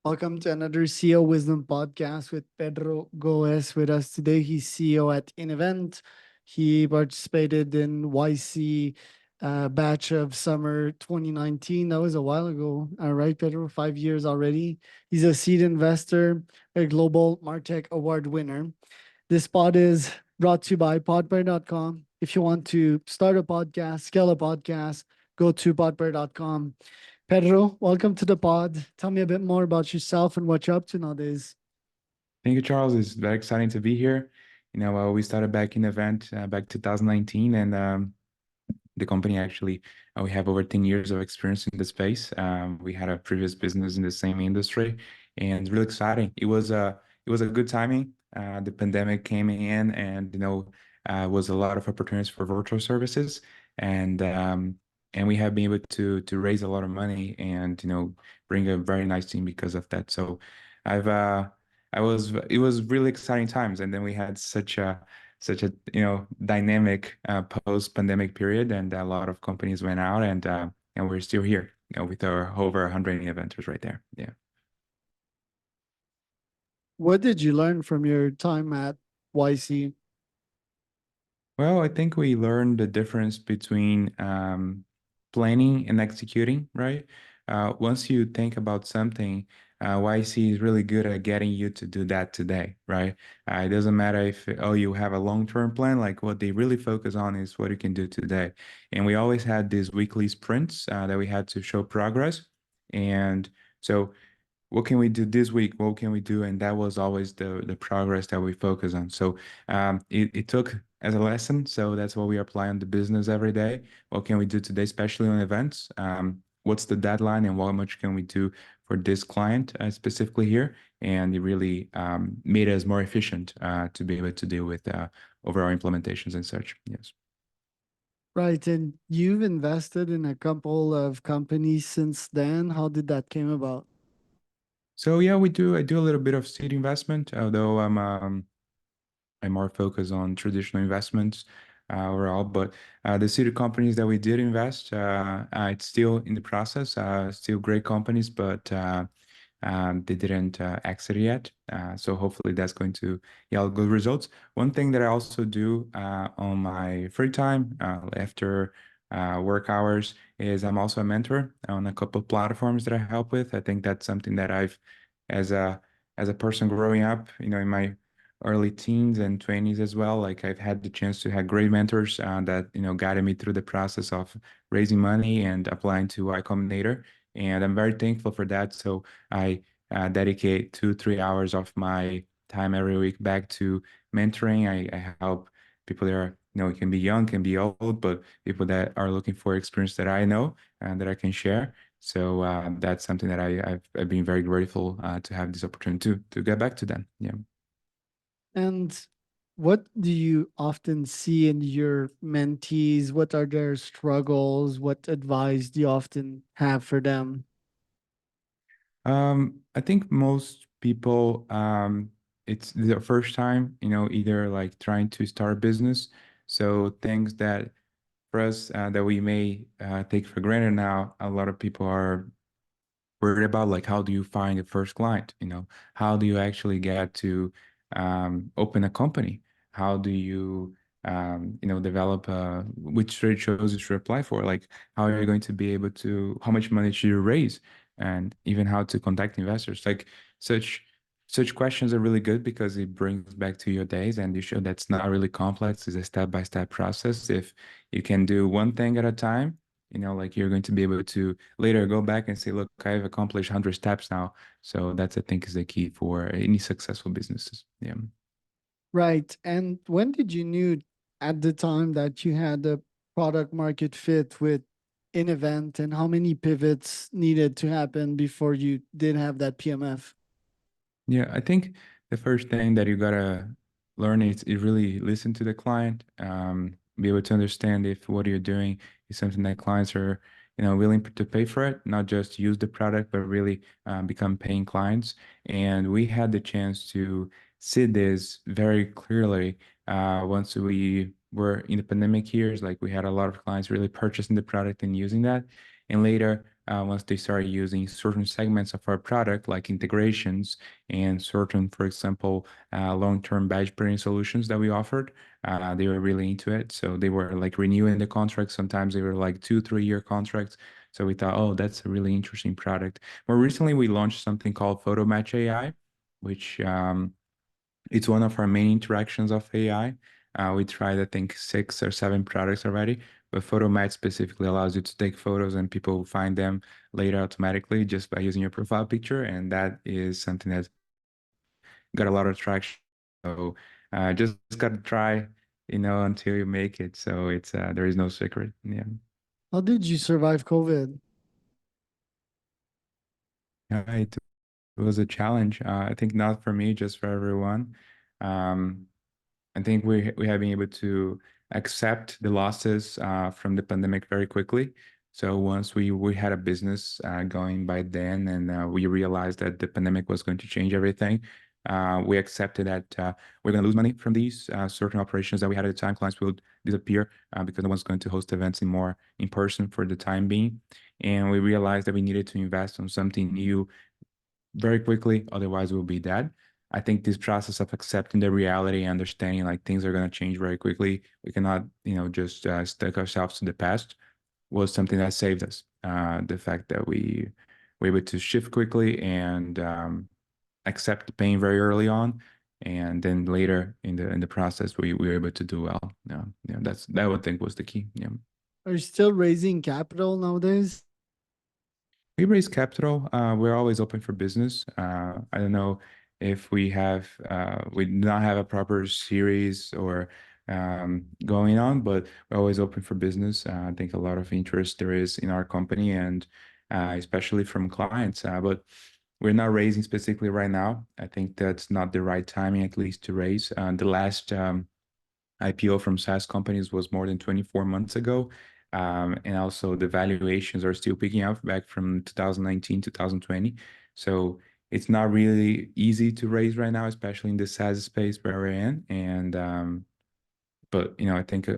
Welcome to another CEO Wisdom podcast with Pedro Góes with us today. He's CEO at InEvent. He participated in YC batch of summer 2019. That was a while ago. All right, Pedro, 5 years already. He's a seed investor, a global Martech award winner. This pod is brought to you by podpair.com. If you want to start a podcast, scale a podcast, go to podpair.com. Pedro, welcome to the pod. Tell me a bit more about yourself and what you're up to nowadays. Thank you, Charles. It's very exciting to be here. We started back in event back 2019, and the company actually we have over 10 years of experience in the space. We had a previous business in the same industry, and it's really exciting. It was a good timing. The pandemic came in, and was a lot of opportunities for virtual services, and um, and we have been able to raise a lot of money and bring a very nice team because of that. So I've it was really exciting times, and then we had such a dynamic post-pandemic period, and a lot of companies went out, and we're still here, with our over 100 inventors right there. Yeah. What did you learn from your time at YC? Well, I think we learned the difference between planning and executing, right? Once you think about something, YC is really good at getting you to do that today, right? It doesn't matter if, oh, you have a long-term plan, like what they really focus on is what you can do today. And we always had these weekly sprints that we had to show progress. And so what can we do this week? What can we do? And that was always the progress that we focus on. So it took as a lesson. So that's what we apply on the business every day. What can we do today, especially on events? What's the deadline and what much can we do for this client specifically here? And it really made us more efficient to be able to deal with overall implementations and such. Yes. Right, and you've invested in a couple of companies since then. How did that came about? So yeah, we do. I do a little bit of seed investment, although I'm more focused on traditional investments overall. But the seed companies that we did invest, it's still in the process. Still great companies, but they didn't exit yet. So hopefully that's going to yield good results. One thing that I also do on my free time after work hours is I'm also a mentor on a couple of platforms that I help with. I think that's something that as a person growing up, in my early teens and 20s as well, like I've had the chance to have great mentors that guided me through the process of raising money and applying to Y Combinator, and I'm very thankful for that. So I dedicate 2, 3 hours of my time every week back to mentoring. I help people that are, it can be young, can be old, but people that are looking for experience that I know and that I can share. So that's something that I've been very grateful to have this opportunity to get back to them. Yeah. And what do you often see in your mentees? What are their struggles? What advice do you often have for them? I think most people, it's their first time, either like trying to start a business. So things that for us that we may take for granted now, a lot of people are worried about, like how do you find the first client? How do you actually get to open a company? How do you develop which trade shows you should apply for? Like how are you going to be able to, how much money should you raise? And even how to contact investors. Like such such questions are really good because it brings back to your days and you show that's not really complex. It's a step-by-step process. If you can do one thing at a time, like you're going to be able to later go back and say, look, I've accomplished 100 steps now. So that's, I think, is the key for any successful businesses. Yeah. Right. And when did you knew at the time that you had a product market fit with InEvent, and how many pivots needed to happen before you did have that PMF? Yeah, I think the first thing that you gotta learn is really listen to the client, be able to understand if what you're doing is something that clients are, willing to pay for it, not just use the product, but really become paying clients. And we had the chance to see this very clearly once we were in the pandemic years. Like we had a lot of clients really purchasing the product and using that. And later, once they started using certain segments of our product, like integrations and certain, for example, long-term badge printing solutions that we offered, they were really into it. So they were like renewing the contracts. Sometimes they were like 2, 3 year contracts. So we thought, oh, that's a really interesting product. More recently, we launched something called Photo Match AI, which it's one of our main interactions of AI. We tried, I think, 6 or 7 products already, but Photo Match specifically allows you to take photos and people find them later automatically just by using your profile picture. And that is something that's got a lot of traction. So just got to try, until you make it. So it's there is no secret. Yeah. How did you survive COVID? It was a challenge. I think not for me, just for everyone. Um, I think we have been able to accept the losses from the pandemic very quickly. So once we had a business going by then, and we realized that the pandemic was going to change everything, we accepted that we're going to lose money from these certain operations that we had at the time. Clients will disappear because no one's going to host events anymore in person for the time being. And we realized that we needed to invest on something new very quickly, otherwise we'll be dead. I think this process of accepting the reality and understanding like things are going to change very quickly, we cannot, just stick ourselves to the past, was something that saved us. The fact that we were able to shift quickly and accept the pain very early on, and then later in the process, we were able to do well. Yeah, yeah, that I would think was the key. Yeah. Are you still raising capital nowadays? We raise capital. We're always open for business. I don't know if we do not have a proper series or going on, but we're always open for business. I think a lot of interest there is in our company and especially from clients. But we're not raising specifically right now. I think that's not the right timing, at least, to raise. The last IPO from SaaS companies was more than 24 months ago. And also the valuations are still picking up back from 2019, 2020. So it's not really easy to raise right now, especially in the SaaS space where we're in. And but I think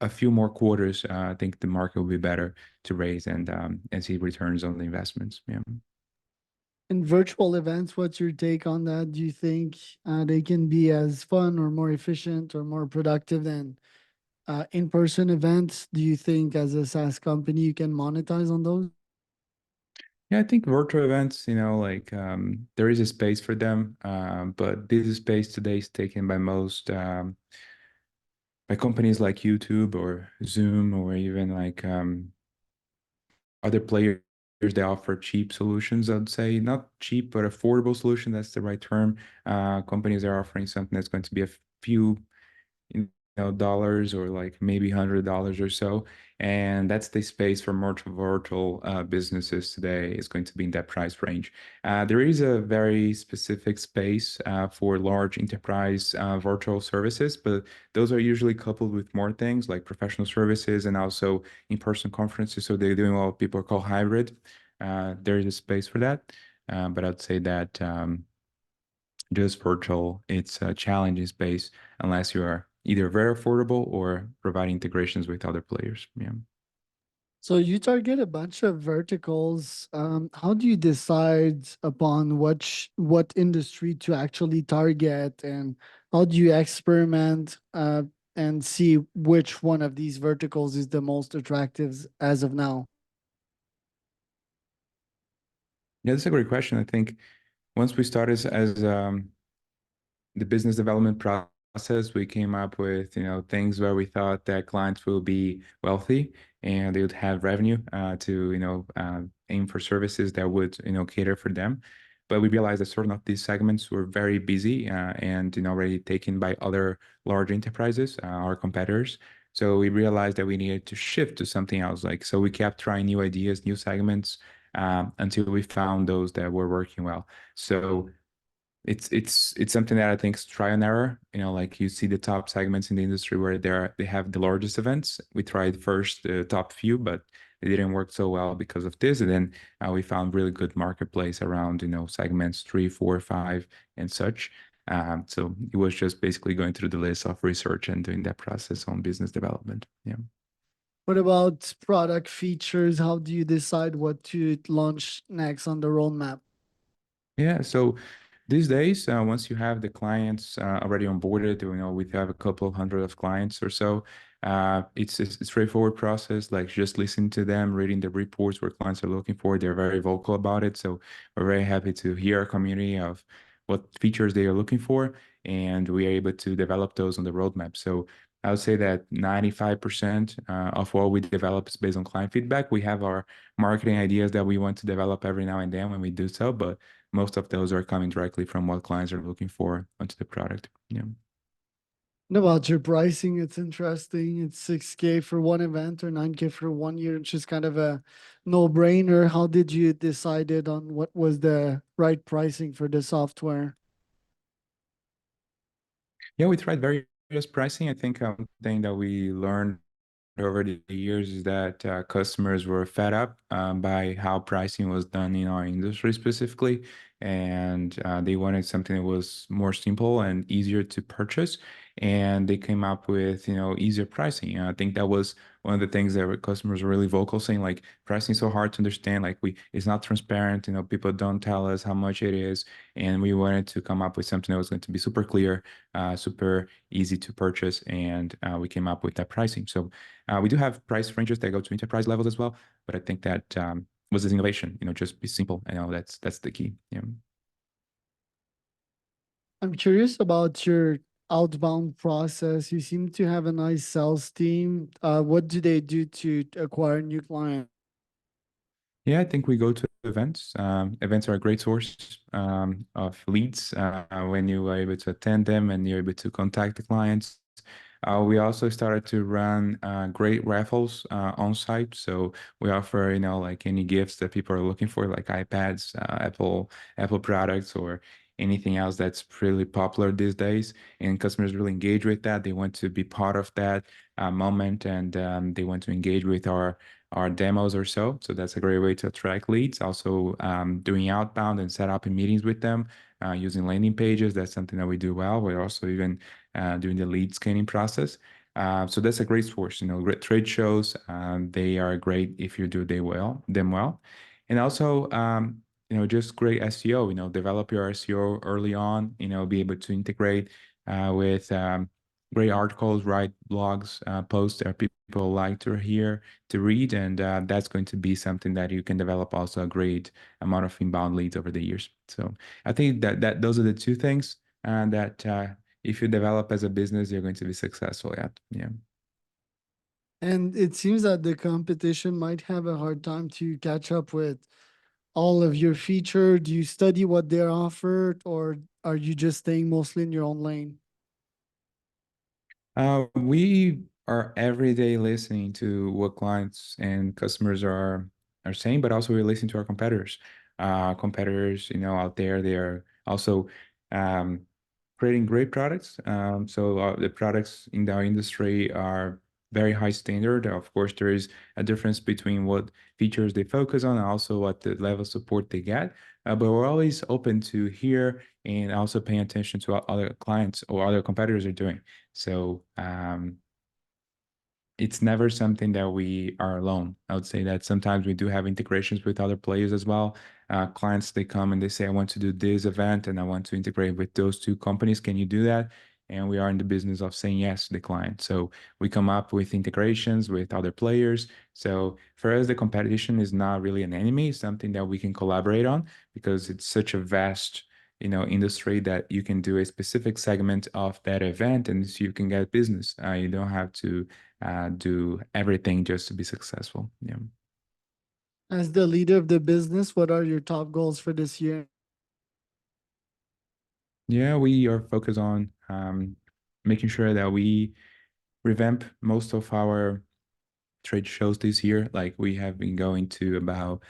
a few more quarters, I think the market will be better to raise and see returns on the investments. Yeah. In virtual events, what's your take on that? Do you think they can be as fun or more efficient or more productive than in-person events? Do you think as a SaaS company you can monetize on those? Yeah, I think virtual events, like there is a space for them, but this space today is taken by most by companies like YouTube or Zoom or even like other players that offer cheap solutions. I'd say not cheap, but affordable solution. That's the right term. Companies are offering something that's going to be a few dollars or like maybe $100 or so, and that's the space for more virtual businesses today is going to be in that price range. There is a very specific space for large enterprise virtual services, but those are usually coupled with more things like professional services and also in-person conferences. So they're doing what people call hybrid. There is a space for that, but I'd say that just virtual, it's a challenging space unless you are either very affordable or providing integrations with other players. Yeah. So you target a bunch of verticals. How do you decide upon what industry to actually target, and how do you experiment and see which one of these verticals is the most attractive as of now? Yeah, that's a great question. I think once we started as the business development process, we came up with, things where we thought that clients will be wealthy and they would have revenue to, aim for services that would, cater for them. But we realized that certain of these segments were very busy and, already taken by other large enterprises, our competitors. So we realized that we needed to shift to something else. Like, so we kept trying new ideas, new segments, until we found those that were working well. So it's something that I think is try and error. Like you see the top segments in the industry where they have the largest events. We tried first the top few, but it didn't work so well because of this. And then we found really good marketplace around segments 3, 4, 5, and such. So it was just basically going through the list of research and doing that process on business development. Yeah. What about product features? How do you decide what to launch next on the roadmap? Yeah, so these days, once you have the clients already onboarded, we have a couple of hundred of clients or so. It's a straightforward process, like just listening to them, reading the reports where clients are looking for. They're very vocal about it. So we're very happy to hear our community of what features they are looking for, and we are able to develop those on the roadmap. So I would say that 95% of what we develop is based on client feedback. We have our marketing ideas that we want to develop every now and then when we do so, but most of those are coming directly from what clients are looking for onto the product. Yeah. And about your pricing, it's interesting. It's 6K for one event or 9K for 1 year. It's just kind of a no-brainer. How did you decided on what was the right pricing for the software? Yeah, we tried various pricing. I think one thing that we learned over the years is that customers were fed up by how pricing was done in our industry specifically, and they wanted something that was more simple and easier to purchase. And they came up with, easier pricing. And I think that was one of the things that customers were really vocal, saying like pricing is so hard to understand. Like it's not transparent. People don't tell us how much it is, and we wanted to come up with something that was going to be super clear, super easy to purchase, and we came up with that pricing. So we do have price ranges that go to enterprise levels as well, but I think that was this innovation. Just be simple. That's the key. Yeah. I'm curious about your outbound process. You seem to have a nice sales team. What do they do to acquire new clients? Yeah, I think we go to events. Events are a great source of leads when you are able to attend them and you're able to contact the clients. We also started to run great raffles on site. So we offer, like any gifts that people are looking for, like iPads, Apple products, or anything else that's really popular these days. And customers really engage with that. They want to be part of that moment, and they want to engage with our demos or so. So that's a great way to attract leads. Also, doing outbound and set up meetings with them using landing pages. That's something that we do well. We're also even doing the lead scanning process. So that's a great source. Great trade shows. They are great if you do them well, and also just great SEO. Develop your SEO early on. Be able to integrate with great articles, write blogs, posts that people like to hear, to read, and that's going to be something that you can develop also a great amount of inbound leads over the years. So I think that those are the two things that if you develop as a business, you're going to be successful at. Yeah. And it seems that the competition might have a hard time to catch up with all of your feature. Do you study what they're offered, or are you just staying mostly in your own lane? We are every day listening to what clients and customers are saying, but also we're listening to our competitors. Competitors, out there, they are also um, creating great products. So the products in our industry are very high standard. Of course, there is a difference between what features they focus on and also what the level of support they get. But we're always open to hear and also paying attention to what other clients or other competitors are doing. So it's never something that we are alone. I would say that sometimes we do have integrations with other players as well. Clients, they come and they say, I want to do this event and I want to integrate with those two companies. Can you do that? And we are in the business of saying yes to the client. So we come up with integrations with other players. So for us, the competition is not really an enemy, it's something that we can collaborate on because it's such a vast industry that you can do a specific segment of that event and so you can get business. You don't have to do everything just to be successful. Yeah. As the leader of the business, what are your top goals for this year? Yeah, we are focused on making sure that we revamp most of our trade shows this year. Like we have been going to about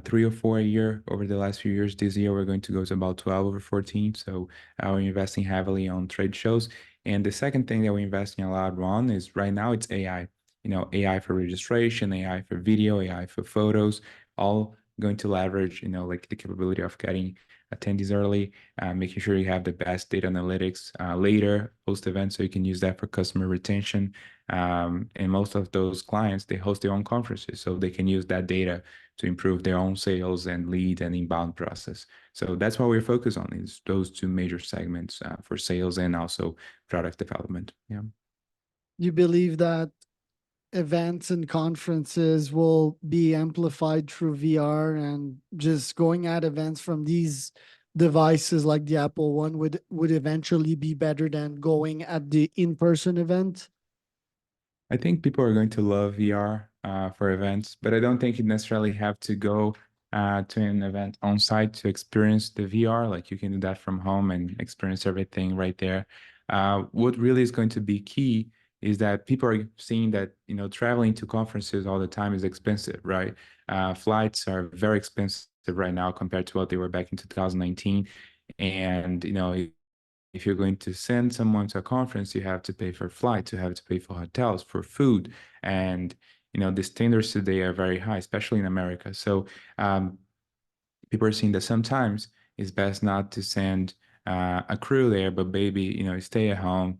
3 or 4 a year over the last few years. This year we're going to go to about 12 or 14. So we're investing heavily on trade shows. And the second thing that we're investing a lot on is right now it's AI. AI for registration, AI for video, AI for photos, all going to leverage, like the capability of getting attendees early, making sure you have the best data analytics later post event so you can use that for customer retention And most of those clients, they host their own conferences, so they can use that data to improve their own sales and lead and inbound process. So that's what we're focused on, is those two major segments for sales and also product development. Yeah. You believe that events and conferences will be amplified through VR, and just going at events from these devices like the Apple one would eventually be better than going at the in-person event? I think people are going to love VR for events, but I don't think you necessarily have to go to an event on site to experience the VR. Like you can do that from home and experience everything right there. What really is going to be key is that people are seeing that, you know, traveling to conferences all the time is expensive, right? Flights are very expensive right now compared to what they were back in 2019. And, you know, if you're going to send someone to a conference, you have to pay for flights, you have to pay for hotels, for food, and you know the standards today are very high, especially in America. So um, people are seeing that sometimes it's best not to send a crew there, but maybe you know stay at home,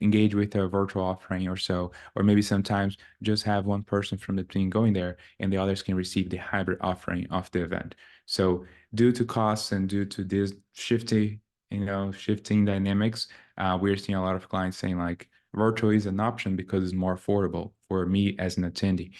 engage with a virtual offering or so, or maybe sometimes just have one person from the team going there and the others can receive the hybrid offering of the event. So due to costs and due to this shifting dynamics, we're seeing a lot of clients saying like virtual is an option because it's more affordable for me as an attendee.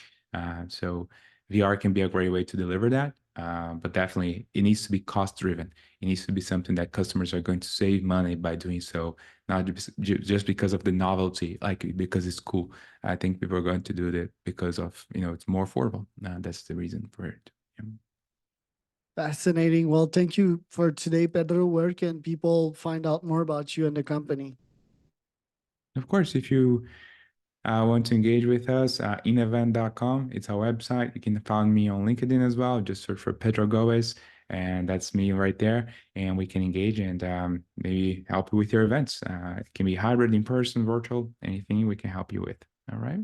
So VR can be a great way to deliver that, but definitely it needs to be cost driven. It needs to be something that customers are going to save money by doing so, not just because of the novelty, like because it's cool. I think people are going to do it because of, you know, it's more affordable. That's the reason for it. Yeah. Fascinating. Well, thank you for today, Pedro. Where can people find out more about you and the company? Of course, if you want to engage with us, inevent.com, it's our website. You can find me on LinkedIn as well. Just search for Pedro Góes, and that's me right there. And we can engage and maybe help you with your events. It can be hybrid, in person, virtual, anything we can help you with. All right.